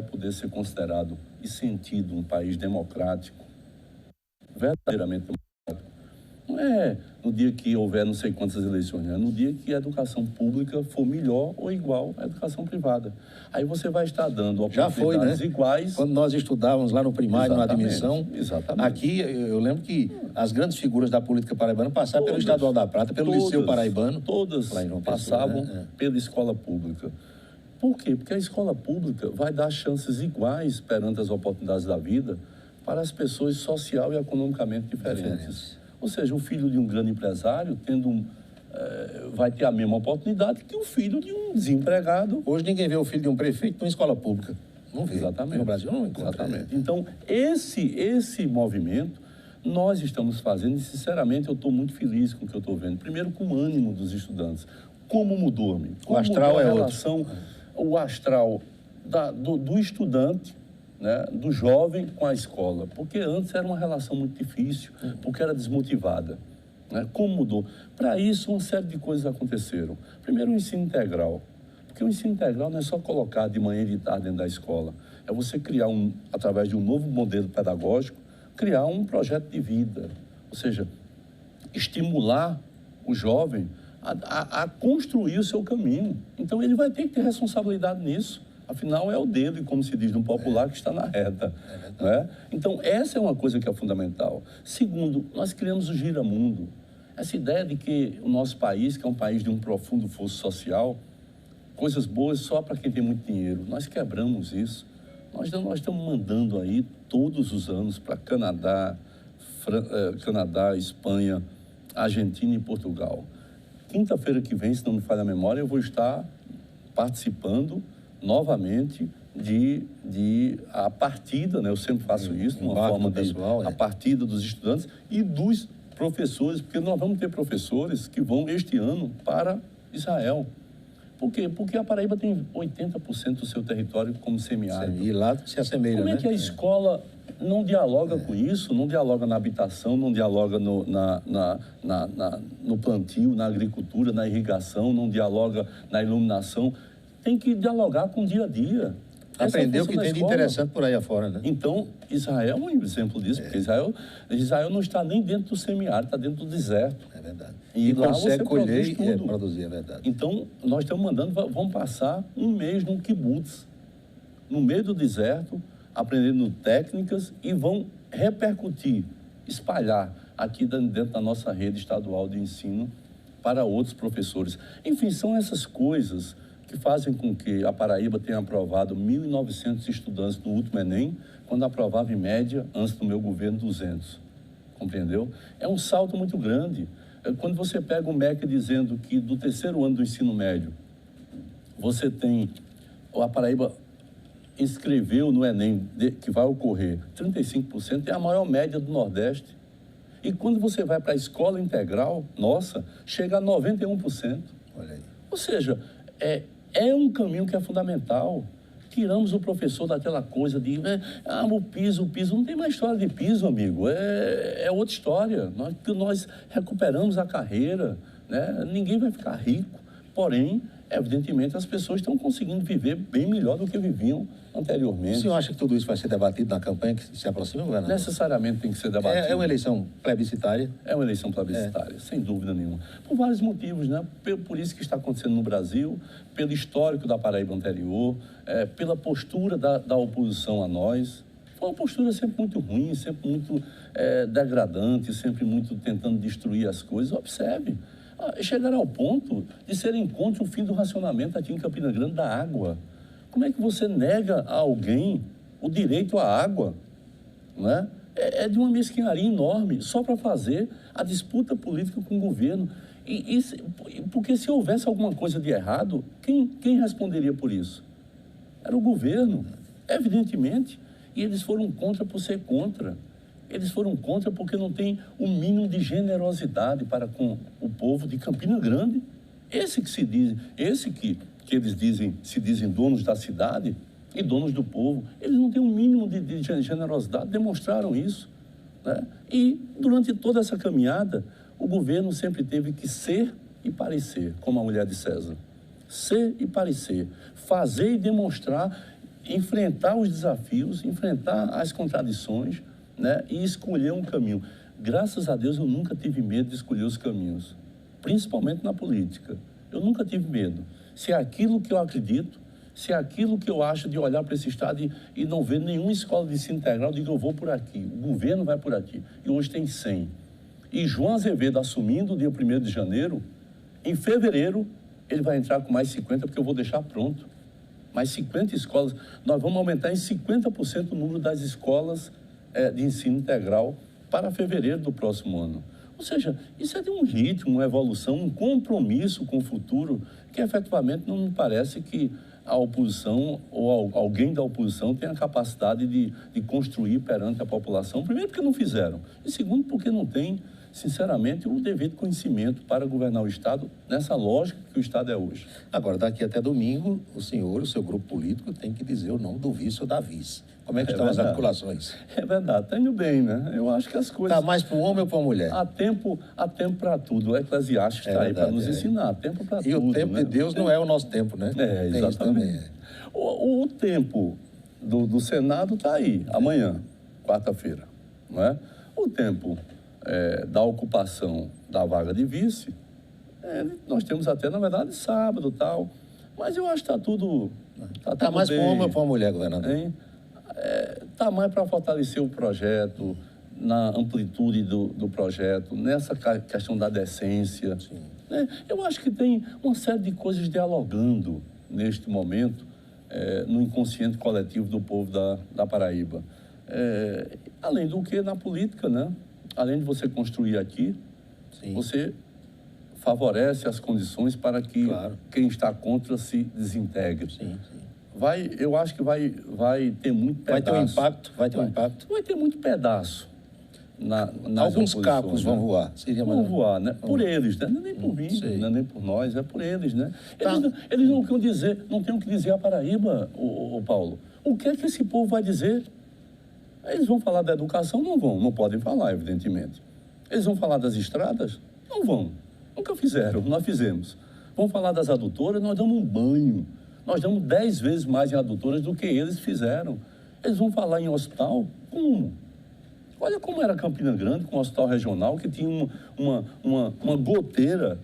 [SPEAKER 2] poder ser considerado e sentido um país democrático, verdadeiramente democrático. Não é no dia que houver não sei quantas eleições, é no dia que a educação pública for melhor ou igual à educação privada. Aí você vai estar dando oportunidades iguais.
[SPEAKER 1] Quando nós estudávamos lá no primário, na admissão, aqui eu lembro que as grandes figuras da política paraibana passaram pelo Estadual da Prata, pelo Liceu Paraibano.
[SPEAKER 2] Todas passavam pela escola pública. Por quê? Porque a escola pública vai dar chances iguais perante as oportunidades da vida para as pessoas social e economicamente diferentes. Ou seja, o filho de um grande empresário vai ter a mesma oportunidade que o filho de um desempregado.
[SPEAKER 1] Hoje ninguém vê o filho de um prefeito numa escola pública. Não vê.
[SPEAKER 2] Exatamente.
[SPEAKER 1] No Brasil não encontra.
[SPEAKER 2] Exatamente. Então, esse movimento nós estamos fazendo e, sinceramente, eu estou muito feliz com o que eu estou vendo. Primeiro, com o ânimo dos estudantes. Como mudou, amigo?
[SPEAKER 1] O astral é
[SPEAKER 2] outro. O astral do estudante, né, do jovem com a escola, porque antes era uma relação muito difícil, porque era desmotivada. Né? Como mudou? Para isso, uma série de coisas aconteceram. Primeiro, o ensino integral, porque o ensino integral não é só colocar de manhã e de tarde dentro da escola, é você criar, através de um novo modelo pedagógico, criar um projeto de vida, ou seja, estimular o jovem a construir o seu caminho. Então, ele vai ter que ter responsabilidade nisso. Afinal, é o dedo, como se diz no popular, que está na reta. Né? Então, essa é uma coisa que é fundamental. Segundo, nós criamos o Giramundo. Essa ideia de que o nosso país, que é um país de um profundo fosso social, coisas boas só para quem tem muito dinheiro. Nós quebramos isso. Nós estamos mandando aí, todos os anos, para Canadá, Espanha, Argentina e Portugal. Quinta-feira que vem, se não me falha a memória, eu vou estar participando novamente a partida, né? Eu sempre faço isso, de uma forma
[SPEAKER 1] pessoal,
[SPEAKER 2] a partida dos estudantes e dos professores, porque nós vamos ter professores que vão este ano para Israel. Por quê? Porque a Paraíba tem 80% do seu território como semiárido.
[SPEAKER 1] E lá se assemelha,
[SPEAKER 2] Como é que a escola não dialoga com isso, não dialoga na habitação, não dialoga no plantio, na agricultura, na irrigação, não dialoga na iluminação? Tem que dialogar com o dia a dia.
[SPEAKER 1] Aprender o que tem de interessante por aí afora, né?
[SPEAKER 2] Então, Israel é um exemplo disso, porque Israel não está nem dentro do semiárido, está dentro do deserto.
[SPEAKER 1] É verdade.
[SPEAKER 2] E lá
[SPEAKER 1] consegue
[SPEAKER 2] você
[SPEAKER 1] colher e
[SPEAKER 2] tudo.
[SPEAKER 1] produzir, é verdade.
[SPEAKER 2] Então, nós estamos mandando, vamos passar um mês num kibutz, no meio do deserto, aprendendo técnicas e vão repercutir, espalhar aqui dentro da nossa rede estadual de ensino para outros professores. Enfim, são essas coisas que fazem com que a Paraíba tenha aprovado 1.900 estudantes no último Enem, quando aprovava em média, antes do meu governo, 200. Compreendeu? É um salto muito grande. Quando você pega o MEC dizendo que do terceiro ano do ensino médio, você tem, a Paraíba inscreveu no Enem, que vai ocorrer, 35%, é a maior média do Nordeste. E quando você vai para a escola integral, nossa, chega a 91%.
[SPEAKER 1] Olha aí.
[SPEAKER 2] Ou seja, é um caminho que é fundamental. Tiramos o professor daquela coisa de o piso. Não tem mais história de piso, amigo. É outra história. Nós recuperamos a carreira, né? Ninguém vai ficar rico. Porém, evidentemente, as pessoas estão conseguindo viver bem melhor do que viviam anteriormente.
[SPEAKER 1] O senhor acha que tudo isso vai ser debatido na campanha que se aproxima, governador?
[SPEAKER 2] Necessariamente tem que ser debatido.
[SPEAKER 1] É uma eleição plebiscitária?
[SPEAKER 2] É uma eleição plebiscitária, sem dúvida nenhuma. Por vários motivos, né? Por isso que está acontecendo no Brasil, pelo histórico da Paraíba anterior, pela postura da oposição a nós. Foi uma postura sempre muito ruim, sempre muito degradante, sempre muito tentando destruir as coisas. Observe, chegaram ao ponto de serem contra o fim do racionamento aqui em Campina Grande da água. Como é que você nega a alguém o direito à água? Não é? É de uma mesquinharia enorme, só para fazer a disputa política com o governo. Porque se houvesse alguma coisa de errado, quem responderia por isso? Era o governo, evidentemente. E eles foram contra por ser contra. Eles foram contra porque não tem o mínimo de generosidade para com o povo de Campina Grande. Esse que eles se dizem donos da cidade e donos do povo, eles não têm um mínimo de generosidade, demonstraram isso, né? E durante toda essa caminhada, o governo sempre teve que ser e parecer, como a mulher de César. Ser e parecer, fazer e demonstrar, enfrentar os desafios, enfrentar as contradições, né? E escolher um caminho. Graças a Deus eu nunca tive medo de escolher os caminhos, principalmente na política. Eu nunca tive medo. Se é aquilo que eu acredito, se é aquilo que eu acho de olhar para esse estado e não ver nenhuma escola de ensino integral, eu digo, eu vou por aqui, o governo vai por aqui. E hoje tem 100. E João Azevedo assumindo o dia 1º de janeiro, em fevereiro, ele vai entrar com mais 50, porque eu vou deixar pronto. Mais 50 escolas. Nós vamos aumentar em 50% o número das escolas de ensino integral para fevereiro do próximo ano. Ou seja, isso é de um ritmo, uma evolução, um compromisso com o futuro que efetivamente não me parece que a oposição ou alguém da oposição tenha a capacidade de construir perante a população. Primeiro, porque não fizeram. E segundo, porque não tem, sinceramente, o devido conhecimento para governar o Estado nessa lógica que o Estado é hoje.
[SPEAKER 1] Agora, daqui até domingo, o senhor, o seu grupo político, tem que dizer o nome do vice ou da vice. Como é que estão as articulações?
[SPEAKER 2] É verdade, está indo bem, né? Eu acho que as coisas...
[SPEAKER 1] Está mais para o homem ou para a mulher?
[SPEAKER 2] Há tempo para tudo. O Eclesiastes está aí para nos ensinar. Há tempo para tudo.
[SPEAKER 1] E o tempo de Deus não é o nosso tempo, né?
[SPEAKER 2] Exatamente. O tempo do Senado está aí, amanhã, quarta-feira, não é? O tempo da ocupação da vaga de vice, nós temos até, na verdade, sábado e tal. Mas eu acho que está tudo...
[SPEAKER 1] Está mais para o homem ou para a mulher, governador?
[SPEAKER 2] Está mais para fortalecer o projeto, na amplitude do projeto, nessa questão da decência. Né? Eu acho que tem uma série de coisas dialogando neste momento no inconsciente coletivo do povo da Paraíba. Além do que na política, né? Além de você construir aqui, você favorece as condições para que quem está contra se desintegre. eu acho que vai ter muito pedaço.
[SPEAKER 1] Vai ter um impacto? Vai ter um impacto?
[SPEAKER 2] Vai ter muito pedaço.
[SPEAKER 1] Alguns cacos vão voar.
[SPEAKER 2] Vão voar, né? Por eles, né? Não é nem por mim, não é nem por nós, é por eles, né? Eles não têm o que dizer a Paraíba, o Paulo. O que é que esse povo vai dizer? Eles vão falar da educação? Não vão, não podem falar, evidentemente. Eles vão falar das estradas? Não vão. Nunca fizeram, nós fizemos. Vão falar das adutoras? Nós damos um banho. Nós damos 10 vezes mais em adutoras do que eles fizeram. Eles vão falar em hospital? Como? Olha como era Campina Grande, com um hospital regional, que tinha uma goteira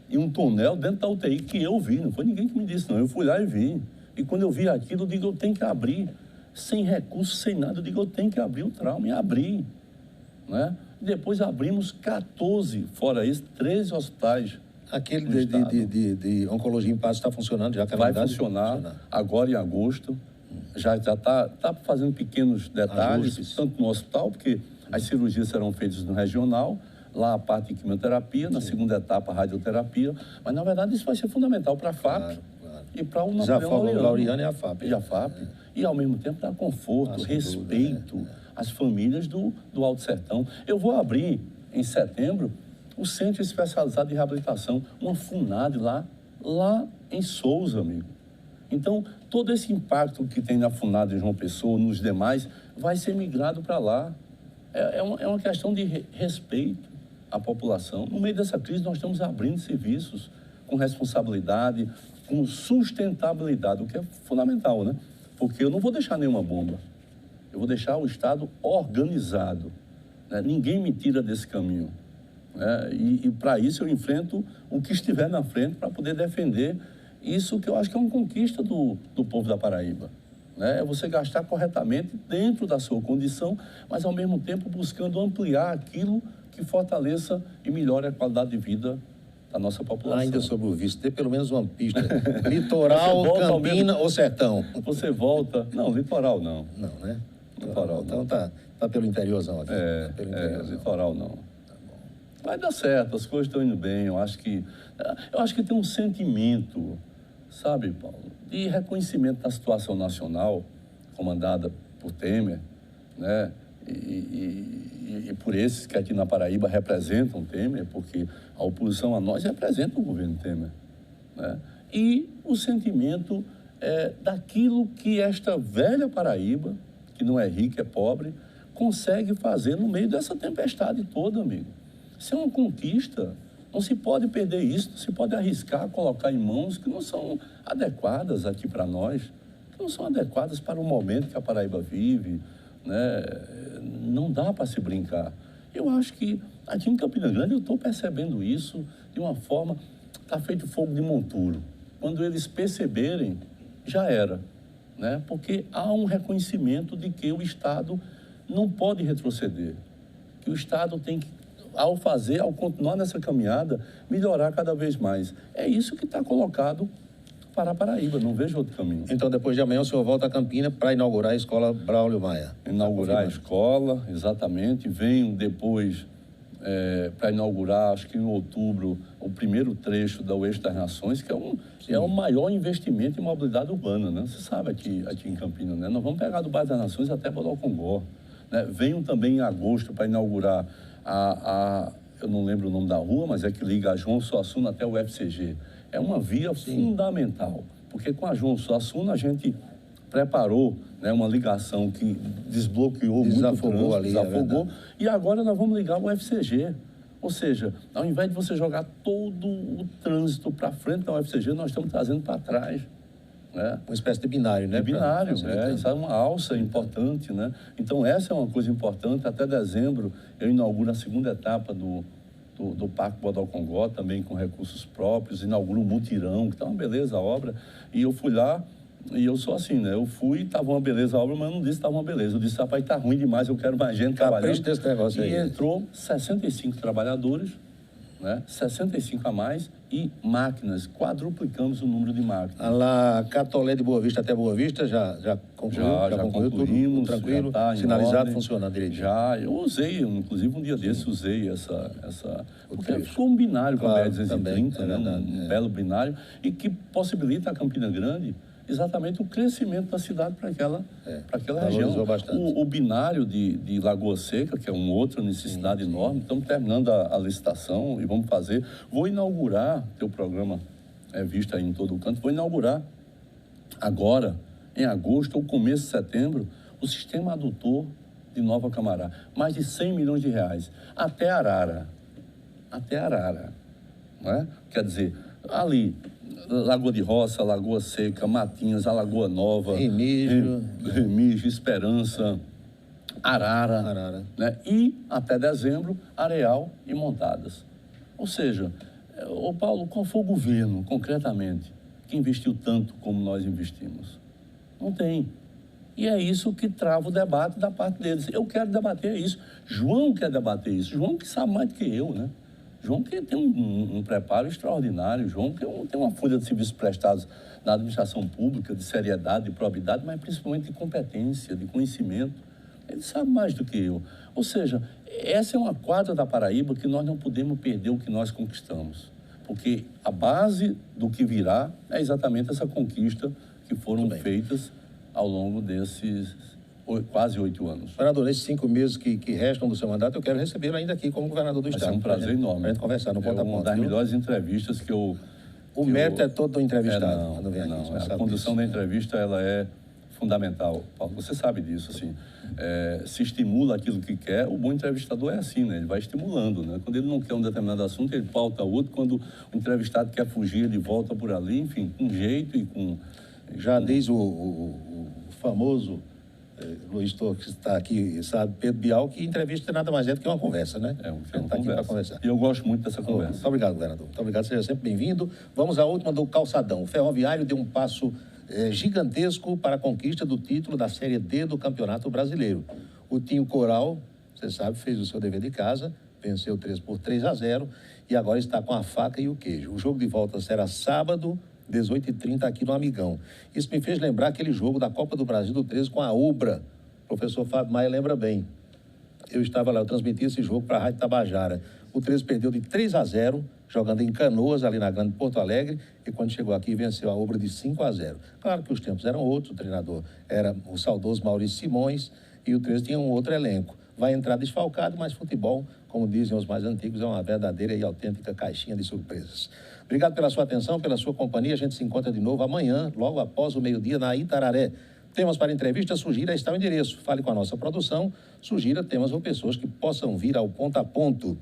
[SPEAKER 2] e um tonel dentro da UTI, que eu vi, não foi ninguém que me disse, não. Eu fui lá e vi. E quando eu vi aquilo, eu digo, eu tenho que abrir. Sem recurso, sem nada, eu digo, eu tenho que abrir o trauma. E abri. Né? E depois abrimos 14, fora isso, 13 hospitais.
[SPEAKER 1] Aquele de oncologia em paz está funcionando já?
[SPEAKER 2] Vai funcionar agora em agosto. Já está fazendo pequenos detalhes, tanto no hospital, porque as cirurgias serão feitas no regional, lá a parte de quimioterapia, na segunda etapa a radioterapia, mas na verdade isso vai ser fundamental para a FAP e para o Napoleão
[SPEAKER 1] Laureano e a FAP.
[SPEAKER 2] E a FAP. E ao mesmo tempo dar conforto, respeito às famílias do Alto Sertão. Eu vou abrir em setembro o Centro Especializado de Reabilitação, uma FUNAD lá em Souza, amigo. Então, todo esse impacto que tem na FUNAD de João Pessoa, nos demais, vai ser migrado para lá. É uma questão de respeito à população. No meio dessa crise, nós estamos abrindo serviços com responsabilidade, com sustentabilidade, o que é fundamental, né? Porque eu não vou deixar nenhuma bomba. Eu vou deixar o Estado organizado. Né? Ninguém me tira desse caminho. Né? E para isso eu enfrento o que estiver na frente para poder defender isso que eu acho que é uma conquista do povo da Paraíba. Né? É você gastar corretamente dentro da sua condição, mas ao mesmo tempo buscando ampliar aquilo que fortaleça e melhore a qualidade de vida da nossa população.
[SPEAKER 1] Ainda sobre o vice, ter pelo menos uma pista. Litoral, Campina ou Sertão?
[SPEAKER 2] Você volta... Não, litoral não.
[SPEAKER 1] Não, né?
[SPEAKER 2] Litoral
[SPEAKER 1] então
[SPEAKER 2] não.
[SPEAKER 1] Tá pelo interiorzão aqui.
[SPEAKER 2] Litoral não. Vai dar certo, as coisas estão indo bem. Eu acho que tem um sentimento, sabe, Paulo, de reconhecimento da situação nacional, comandada por Temer, né? E por esses que aqui na Paraíba representam Temer, porque a oposição a nós representa o governo Temer, né? E o sentimento daquilo que esta velha Paraíba, que não é rica, é pobre, consegue fazer no meio dessa tempestade toda, amigo. Isso é uma conquista. Não se pode perder isso, não se pode arriscar colocar em mãos que não são adequadas aqui para nós, que não são adequadas para o momento que a Paraíba vive, né? Não dá para se brincar. Eu acho que aqui em Campina Grande eu estou percebendo isso de uma forma, está feito fogo de monturo. Quando eles perceberem, já era, né? Porque há um reconhecimento de que o Estado não pode retroceder, que o Estado tem que, ao continuar nessa caminhada, melhorar cada vez mais. É isso que está colocado para a Paraíba, não vejo outro caminho.
[SPEAKER 1] Então, depois de amanhã, o senhor volta a Campina para inaugurar a escola Braulio Maia.
[SPEAKER 2] Inaugurar a escola, exatamente. Venho depois para inaugurar, acho que em outubro, o primeiro trecho da Eixo das Nações, que é o maior investimento em mobilidade urbana, né? Você sabe aqui em Campina, né? Nós vamos pegar do Bairro das Nações até Bodocongó, né? Venho também em agosto para inaugurar eu não lembro o nome da rua, mas é que liga a João Suassuna até o FCG. É uma via fundamental, porque com a João Suassuna a gente preparou, né, uma ligação que desbloqueou
[SPEAKER 1] desafogou
[SPEAKER 2] muito desafogou, e agora nós vamos ligar o FCG. Ou seja, ao invés de você jogar todo o trânsito para frente da UFCG, nós estamos trazendo para trás. Né?
[SPEAKER 1] Uma espécie de binário, né?
[SPEAKER 2] De binário, isso é uma alça importante, né? Então, essa é uma coisa importante. Até dezembro, eu inauguro a segunda etapa do Parque Bodocongó, também com recursos próprios, inauguro um mutirão, que está uma beleza a obra. E eu fui lá, e eu sou assim, né? Eu fui, estava uma beleza a obra, mas eu não disse que estava uma beleza. Eu disse, rapaz, está ruim demais, eu quero mais gente trabalhando.
[SPEAKER 1] Desse negócio aí.
[SPEAKER 2] E entrou 65 trabalhadores, né? 65 a mais, e máquinas, quadruplicamos o número de máquinas.
[SPEAKER 1] A Catolé de Boa Vista até Boa Vista já concluiu?
[SPEAKER 2] Já concluímos,
[SPEAKER 1] tudo tranquilo,
[SPEAKER 2] já tá
[SPEAKER 1] sinalizado, funcionando direitinho?
[SPEAKER 2] Já, eu usei, inclusive um dia desse usei essa porque ficou um binário com a BR-230, né? Um belo binário, e que possibilita a Campina Grande exatamente o crescimento da cidade para aquela
[SPEAKER 1] valorizou
[SPEAKER 2] região.
[SPEAKER 1] bastante.
[SPEAKER 2] O binário de Lagoa Seca, que é uma outra necessidade enorme, estamos terminando a licitação e vamos fazer. Vou inaugurar, teu programa é visto aí em todo o canto, vou inaugurar agora, em agosto ou começo de setembro, o sistema adutor de Nova Camará. Mais de 100 milhões de reais. Até Arara. Não é? Quer dizer, ali, Lagoa de Roça, Lagoa Seca, Matinhas, Alagoa Nova, Remígio, Esperança, Arara. Né? E, até dezembro, Areal e Montadas. Ou seja, ô Paulo, qual foi o governo, concretamente, que investiu tanto como nós investimos? Não tem. E é isso que trava o debate da parte deles. Eu quero debater isso. João quer debater isso. João que sabe mais do que eu, né? João que tem um preparo extraordinário. João que tem uma folha de serviços prestados na administração pública, de seriedade, de probidade, mas principalmente de competência, de conhecimento. Ele sabe mais do que eu. Ou seja, essa é uma quadra da Paraíba que nós não podemos perder o que nós conquistamos. Porque a base do que virá é exatamente essa conquista que foram feitas ao longo desses quase 8 anos.
[SPEAKER 1] Governador, nesses 5 meses que restam do seu mandato, eu quero recebê-lo ainda aqui como governador do Estado.
[SPEAKER 2] É um prazer enorme.
[SPEAKER 1] Para a gente conversar no ponto a ponto.
[SPEAKER 2] Uma das melhores entrevistas que eu...
[SPEAKER 1] O mérito é todo do entrevistado.
[SPEAKER 2] A condução da entrevista, ela é fundamental. Paulo, você sabe disso, assim. Se estimula aquilo que quer, o bom entrevistador é assim, né? Ele vai estimulando, né? Quando ele não quer um determinado assunto, ele pauta outro. Quando o entrevistado quer fugir, ele volta por ali, enfim, com jeito e com...
[SPEAKER 1] Já diz o famoso Luiz Torres, que está aqui, sabe, Pedro Bial, que entrevista nada mais é do que uma conversa, né?
[SPEAKER 2] É uma
[SPEAKER 1] tá aqui para conversar.
[SPEAKER 2] E eu gosto muito dessa conversa.
[SPEAKER 1] Muito obrigado, governador. Muito obrigado, seja sempre bem-vindo. Vamos à última do Calçadão. O Ferroviário deu um passo gigantesco para a conquista do título da Série D do Campeonato Brasileiro. O Tinho Coral, você sabe, fez o seu dever de casa, venceu 3-0 e agora está com a faca e o queijo. O jogo de volta será sábado, 18h30, aqui no Amigão. Isso me fez lembrar aquele jogo da Copa do Brasil do 13 com a Ubra. O professor Fábio Maia lembra bem. Eu estava lá, eu transmiti esse jogo para a Rádio Tabajara. O 13 perdeu de 3-0, jogando em Canoas, ali na Grande Porto Alegre, e quando chegou aqui, venceu a Ubra de 5-0. Claro que os tempos eram outros, o treinador era o saudoso Maurício Simões, e o 13 tinha um outro elenco. Vai entrar desfalcado, mas futebol, como dizem os mais antigos, é uma verdadeira e autêntica caixinha de surpresas. Obrigado pela sua atenção, pela sua companhia. A gente se encontra de novo amanhã, logo após o meio-dia, na Itararé. Temas para entrevista, sugira está o endereço. Fale com a nossa produção, sugira temas ou pessoas que possam vir ao ponto a ponto.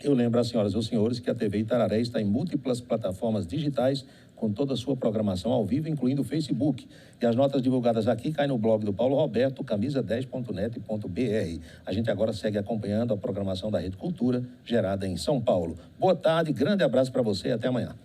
[SPEAKER 1] Eu lembro às senhoras e aos senhores que a TV Itararé está em múltiplas plataformas digitais, com toda a sua programação ao vivo, incluindo o Facebook. E as notas divulgadas aqui caem no blog do Paulo Roberto, camisa10.net.br. A gente agora segue acompanhando a programação da Rede Cultura, gerada em São Paulo. Boa tarde, grande abraço para você e até amanhã.